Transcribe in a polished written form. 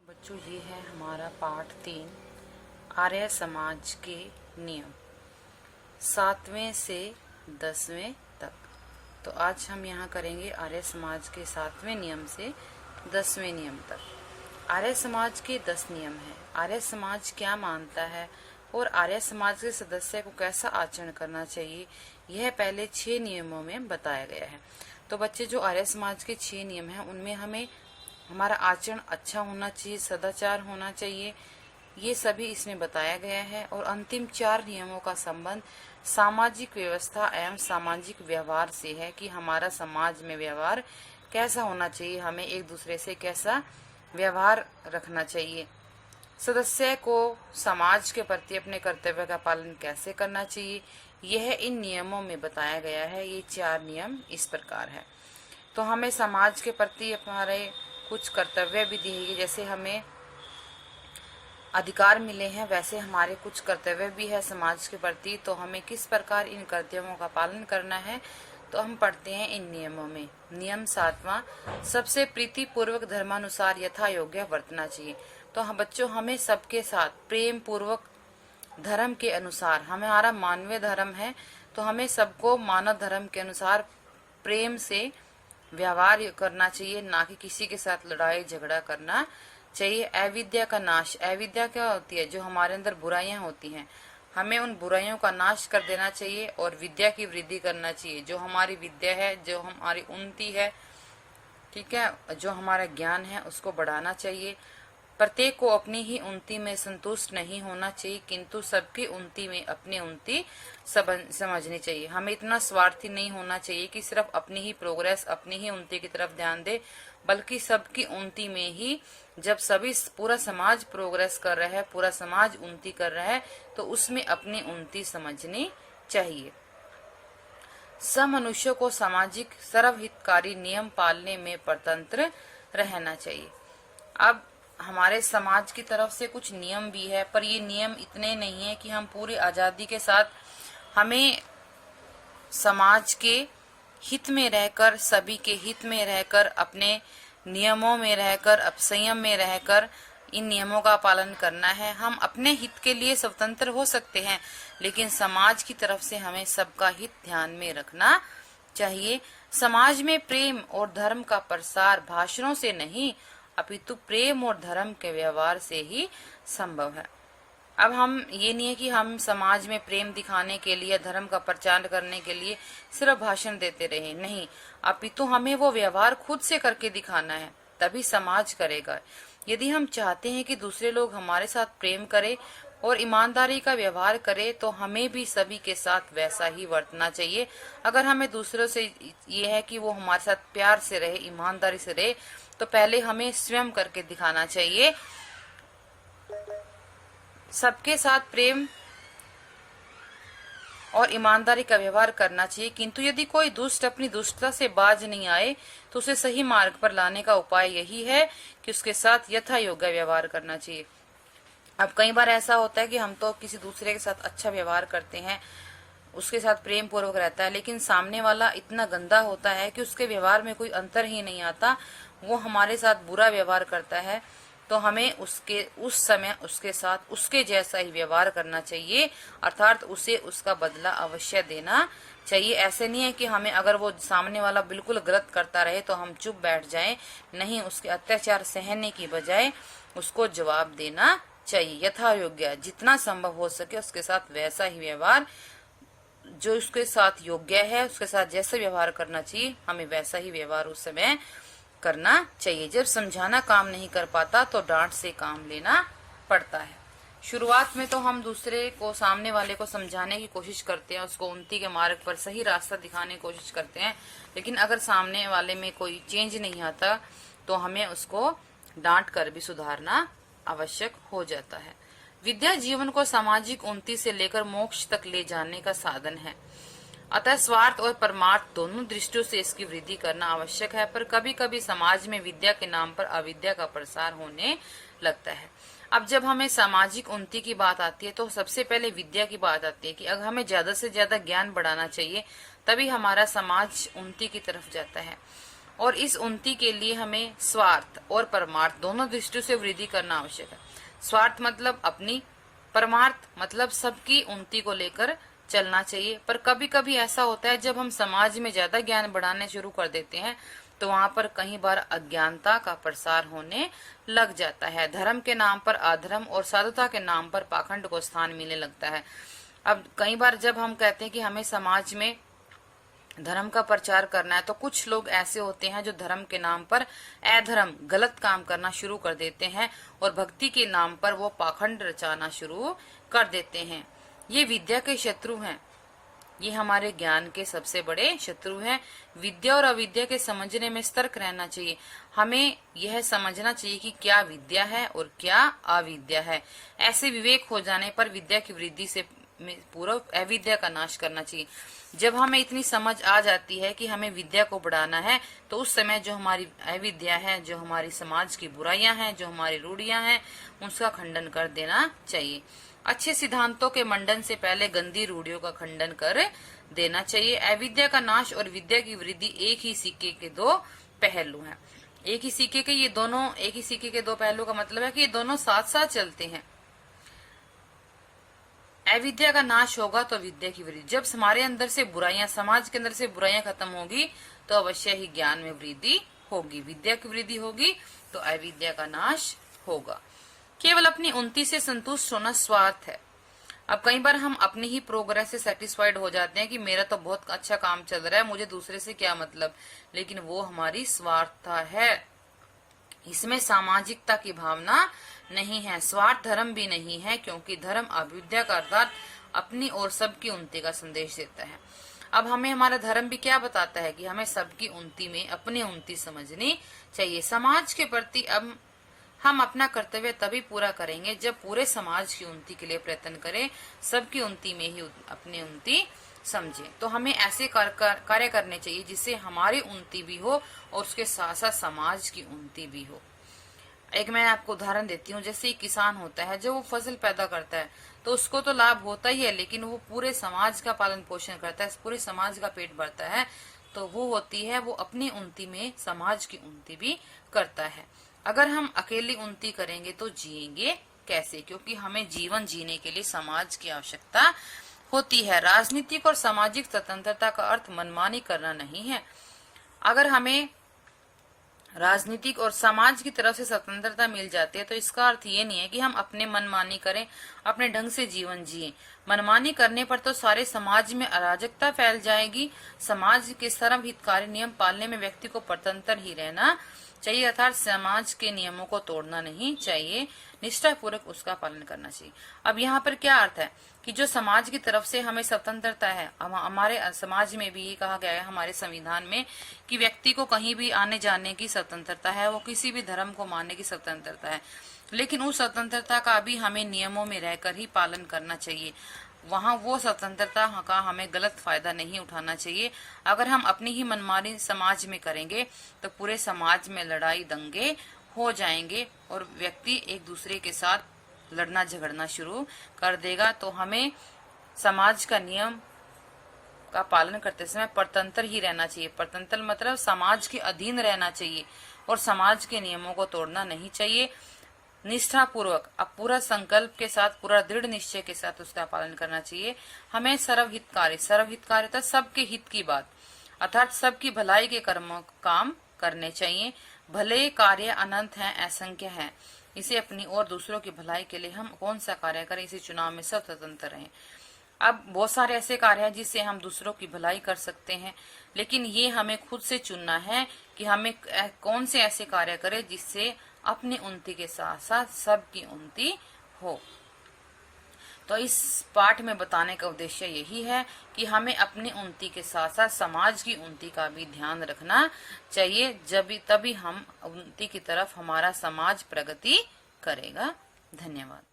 बच्चों, ये है हमारा पाठ 3 आर्य समाज के नियम 7वें से 10वें तक। तो आज हम यहाँ करेंगे आर्य समाज के 7वें नियम से 10वें नियम तक। आर्य समाज के 10 नियम हैं। आर्य समाज क्या मानता है और आर्य समाज के सदस्य को कैसा आचरण करना चाहिए, यह पहले 6 नियमों में बताया गया है। तो बच्चे, जो आर्य समाज के 6 नियम हैं उनमें हमें हमारा आचरण अच्छा होना चाहिए, सदाचार होना चाहिए, ये सभी इसमें बताया गया है। और अंतिम 4 नियमों का संबंध सामाजिक व्यवस्था एवं सामाजिक व्यवहार से है कि हमारा समाज में व्यवहार कैसा होना चाहिए, हमें एक दूसरे से कैसा व्यवहार रखना चाहिए, सदस्य को समाज के प्रति अपने कर्तव्य का पालन कैसे करना चाहिए, यह इन नियमों में बताया गया है। ये 4 नियम इस प्रकार है। तो हमें समाज के प्रति हमारे कुछ कर्तव्य भी दिए गए, जैसे हमें अधिकार मिले हैं वैसे हमारे कुछ कर्तव्य भी है समाज के प्रति। तो हमें किस प्रकार इन कर्तव्यों का पालन करना है, तो हम पढ़ते हैं इन नियमों में। नियम 7वां, सबसे प्रीति पूर्वक धर्मानुसार यथा योग्य वर्तना चाहिए। तो हम बच्चों, हमें सबके साथ प्रेम पूर्वक धर्म के अनुसार, हमारा मानवीय धर्म है तो हमें सबको मानव धर्म के अनुसार प्रेम से व्यवहार करना चाहिए, ना कि किसी के साथ लड़ाई झगड़ा करना चाहिए। अविद्या का नाश, अविद्या क्या होती है, जो हमारे अंदर बुराइयां होती हैं, हमें उन बुराइयों का नाश कर देना चाहिए और विद्या की वृद्धि करना चाहिए। जो हमारी विद्या है, जो हमारी उन्नति है, ठीक है, जो हमारा ज्ञान है, उसको बढ़ाना चाहिए। प्रत्येक को अपनी ही उन्नति में संतुष्ट नहीं होना चाहिए, किंतु सबकी उन्नति में अपनी उन्नति समझनी चाहिए। हमें इतना स्वार्थी नहीं होना चाहिए कि सिर्फ अपनी ही प्रोग्रेस, अपनी ही उन्नति की तरफ ध्यान दे, बल्कि सबकी उन्नति में ही, जब सभी पूरा समाज प्रोग्रेस कर रहा है, पूरा समाज उन्नति कर रहा है, तो उसमें अपनी उन्नति समझनी चाहिए। सब मनुष्यों को सामाजिक सर्वहितकारी नियम पालने में स्वतंत्र रहना चाहिए। अब हमारे समाज की तरफ से कुछ नियम भी है, पर ये नियम इतने नहीं है कि हम पूरी आजादी के साथ, हमें समाज के हित में रहकर, सभी के हित में रहकर, अपने नियमों में रहकर, अब संयम में रहकर इन नियमों का पालन करना है। हम अपने हित के लिए स्वतंत्र हो सकते हैं, लेकिन समाज की तरफ से हमें सबका हित ध्यान में रखना चाहिए। समाज में प्रेम और धर्म का प्रसार भाषणों से नहीं, अपितु प्रेम और धर्म के व्यवहार से ही संभव है। अब हम ये नहीं है कि हम समाज में प्रेम दिखाने के लिए, धर्म का प्रचार करने के लिए सिर्फ भाषण देते रहे, नहीं, अपितु हमें वो व्यवहार खुद से करके दिखाना है, तभी समाज करेगा। यदि हम चाहते हैं कि दूसरे लोग हमारे साथ प्रेम करें और ईमानदारी का व्यवहार करें, तो हमें भी सभी के साथ वैसा ही वर्तना चाहिए। अगर हमें दूसरों से ये है कि वो हमारे साथ प्यार से रहे, ईमानदारी से रहे, तो पहले हमें स्वयं करके दिखाना चाहिए। सबके साथ प्रेम और ईमानदारी का व्यवहार करना चाहिए, किंतु यदि कोई दुष्ट अपनी दुष्टता से बाज नहीं आए, तो उसे सही मार्ग पर लाने का उपाय यही है कि उसके साथ यथा योग्य व्यवहार करना चाहिए। अब कई बार ऐसा होता है कि हम तो किसी दूसरे के साथ अच्छा व्यवहार करते हैं, उसके साथ प्रेम पूर्वक रहता है, लेकिन सामने वाला इतना गंदा होता है कि उसके व्यवहार में कोई अंतर ही नहीं आता, वो हमारे साथ बुरा व्यवहार करता है, तो हमें उस समय उसके साथ उसके जैसा ही व्यवहार करना चाहिए, अर्थात उसे उसका बदला अवश्य देना चाहिए। ऐसे नहीं है कि हमें, अगर वो सामने वाला बिल्कुल गलत करता रहे तो हम चुप बैठ जाएं, नहीं, उसके अत्याचार सहने की बजाय उसको जवाब देना चाहिए। यथा योग्य, जितना संभव हो सके उसके साथ वैसा ही व्यवहार, जो उसके साथ योग्य है, उसके साथ जैसा व्यवहार करना चाहिए, हमें वैसा ही व्यवहार उस समय करना चाहिए। जब समझाना काम नहीं कर पाता तो डांट से काम लेना पड़ता है। शुरुआत में तो हम दूसरे को, सामने वाले को समझाने की कोशिश करते हैं, उसको उन्नति के मार्ग पर सही रास्ता दिखाने की कोशिश करते हैं, लेकिन अगर सामने वाले में कोई चेंज नहीं आता तो हमें उसको डांट कर भी सुधारना आवश्यक हो जाता है। विद्या जीवन को सामाजिक उन्नति से लेकर मोक्ष तक ले जाने का साधन है, अतः स्वार्थ और परमार्थ दोनों दृष्टियों से इसकी वृद्धि करना आवश्यक है। पर कभी कभी समाज में विद्या के नाम पर अविद्या का प्रसार होने लगता है। अब जब हमें सामाजिक उन्नति की बात आती है तो सबसे पहले विद्या की बात आती है कि अगर हमें ज्यादा से ज्यादा ज्ञान बढ़ाना चाहिए, तभी हमारा समाज उन्नति की तरफ जाता है। और इस उन्नति के लिए हमें स्वार्थ और परमार्थ दोनों दृष्टियों से वृद्धि करना आवश्यक है। स्वार्थ मतलब अपनी, परमार्थ मतलब सबकी उन्नति को लेकर चलना चाहिए। पर कभी कभी ऐसा होता है जब हम समाज में ज्यादा ज्ञान बढ़ाने शुरू कर देते हैं तो वहां पर कई बार अज्ञानता का प्रसार होने लग जाता है। धर्म के नाम पर अधर्म और साधुता के नाम पर पाखंड को स्थान मिलने लगता है। अब कई बार जब हम कहते हैं कि हमें समाज में धर्म का प्रचार करना है तो कुछ लोग ऐसे होते हैं जो धर्म के नाम पर अधर्म गलत काम करना शुरू कर देते हैं और भक्ति के नाम पर वो पाखंड रचाना शुरू कर देते हैं। ये विद्या के शत्रु हैं, ये हमारे ज्ञान के सबसे बड़े शत्रु हैं। विद्या और अविद्या के समझने में सतर्क रहना चाहिए। हमें यह समझना चाहिए कि क्या विद्या है और क्या अविद्या है। ऐसे विवेक हो जाने पर विद्या की वृद्धि से पूर्व अविद्या का नाश करना चाहिए। जब हमें इतनी समझ आ जाती है कि हमें विद्या को बढ़ाना है तो उस समय जो हमारी अविद्या है, जो हमारी समाज की बुराइयां हैं, जो हमारी रूढ़ियां हैं, उसका खंडन कर देना चाहिए। अच्छे सिद्धांतों के मंडन से पहले गंदी रूढ़ियों का खंडन कर देना चाहिए। अविद्या का नाश और विद्या की वृद्धि एक ही सिक्के के दो पहलू हैं। एक ही सिक्के के दो पहलू का मतलब है कि ये दोनों साथ साथ चलते हैं। अविद्या का नाश होगा तो विद्या की वृद्धि। जब हमारे अंदर से बुराइयां, समाज के अंदर से बुराइयां खत्म होगी तो अवश्य ही ज्ञान में वृद्धि होगी, विद्या की वृद्धि होगी तो अविद्या का नाश होगा। केवल अपनी उन्नति से संतुष्ट होना स्वार्थ है। अब कई बार हम अपने ही प्रोग्रेस से सेटिस्फाइड हो जाते हैं कि मेरा तो बहुत अच्छा काम चल रहा है, मुझे दूसरे से क्या मतलब, लेकिन वो हमारी स्वार्थता है। इसमें सामाजिकता की भावना नहीं है। स्वार्थ धर्म भी नहीं है, क्योंकि धर्म अविद्या का अर्थात अपनी और सबकी उन्नति का संदेश देता है। अब हमें हमारा धर्म भी क्या बताता है कि हमें सबकी उन्नति में अपनी उन्नति समझनी चाहिए। समाज के प्रति अब हम अपना कर्तव्य तभी पूरा करेंगे जब पूरे समाज की उन्नति के लिए प्रयत्न करें, सबकी उन्नति में ही अपनी उन्नति समझे। तो हमें ऐसे कार्य करने चाहिए जिससे हमारी उन्नति भी हो और उसके साथ साथ समाज की उन्नति भी हो। एक मैं आपको उदाहरण देती हूँ। जैसे एक किसान होता है, जब वो फसल पैदा करता है तो उसको तो लाभ होता ही है, लेकिन वो पूरे समाज का पालन पोषण करता है, पूरे समाज का पेट भरता है, तो वो होती है वो अपनी उन्नति में समाज की उन्नति भी करता है। अगर हम अकेली उन्नति करेंगे तो जिएंगे कैसे, क्योंकि हमें जीवन जीने के लिए समाज की आवश्यकता होती है। राजनीतिक और सामाजिक स्वतंत्रता का अर्थ मनमानी करना नहीं है। अगर हमें राजनीतिक और समाज की तरफ से स्वतंत्रता मिल जाती है तो इसका अर्थ ये नहीं है कि हम अपने मनमानी करें, अपने ढंग से जीवन जिए। मनमानी करने पर तो सारे समाज में अराजकता फैल जाएगी। समाज के सर्व हितकारी नियम पालने में व्यक्ति को स्वतंत्र ही रहना चाहिए, अर्थात समाज के नियमों को तोड़ना नहीं चाहिए, निष्ठापूर्वक उसका पालन करना चाहिए। अब यहाँ पर क्या अर्थ है कि जो समाज की तरफ से हमें स्वतंत्रता है, हमारे समाज में भी ये कहा गया है हमारे संविधान में कि व्यक्ति को कहीं भी आने जाने की स्वतंत्रता है, वो किसी भी धर्म को मानने की स्वतंत्रता है, लेकिन उस स्वतंत्रता का भी हमें नियमों में रहकर ही पालन करना चाहिए। वहाँ वो स्वतंत्रता का हमें गलत फायदा नहीं उठाना चाहिए। अगर हम अपनी ही मनमानी समाज में करेंगे तो पूरे समाज में लड़ाई दंगे हो जाएंगे और व्यक्ति एक दूसरे के साथ लड़ना झगड़ना शुरू कर देगा। तो हमें समाज का नियम का पालन करते समय परतंत्र ही रहना चाहिए। परतंत्र मतलब समाज के अधीन रहना चाहिए और समाज के नियमों को तोड़ना नहीं चाहिए। निष्ठा पूर्वक अब पूरा संकल्प के साथ, पूरा दृढ़ निश्चय के साथ उसका पालन करना चाहिए। हमें सर्वहितकारी तो सबके हित की बात, अर्थात सबकी भलाई के काम करने चाहिए। भले कार्य अनंत हैं, असंख्य हैं, इसे अपनी और दूसरों की भलाई के लिए हम कौन सा कार्य करें, इसी चुनाव में सब स्वतंत्र रहें। अब बहुत सारे ऐसे कार्य हैं जिससे हम दूसरों की भलाई कर सकते हैं, लेकिन ये हमें खुद से चुनना है कि हमें कौन से ऐसे कार्य करें जिससे अपनी उन्नति के साथ साथ सबकी उन्नति हो। तो इस पाठ में बताने का उद्देश्य यही है कि हमें अपनी उन्नति के साथ साथ समाज की उन्नति का भी ध्यान रखना चाहिए, तभी हम उन्नति की तरफ हमारा समाज प्रगति करेगा। धन्यवाद।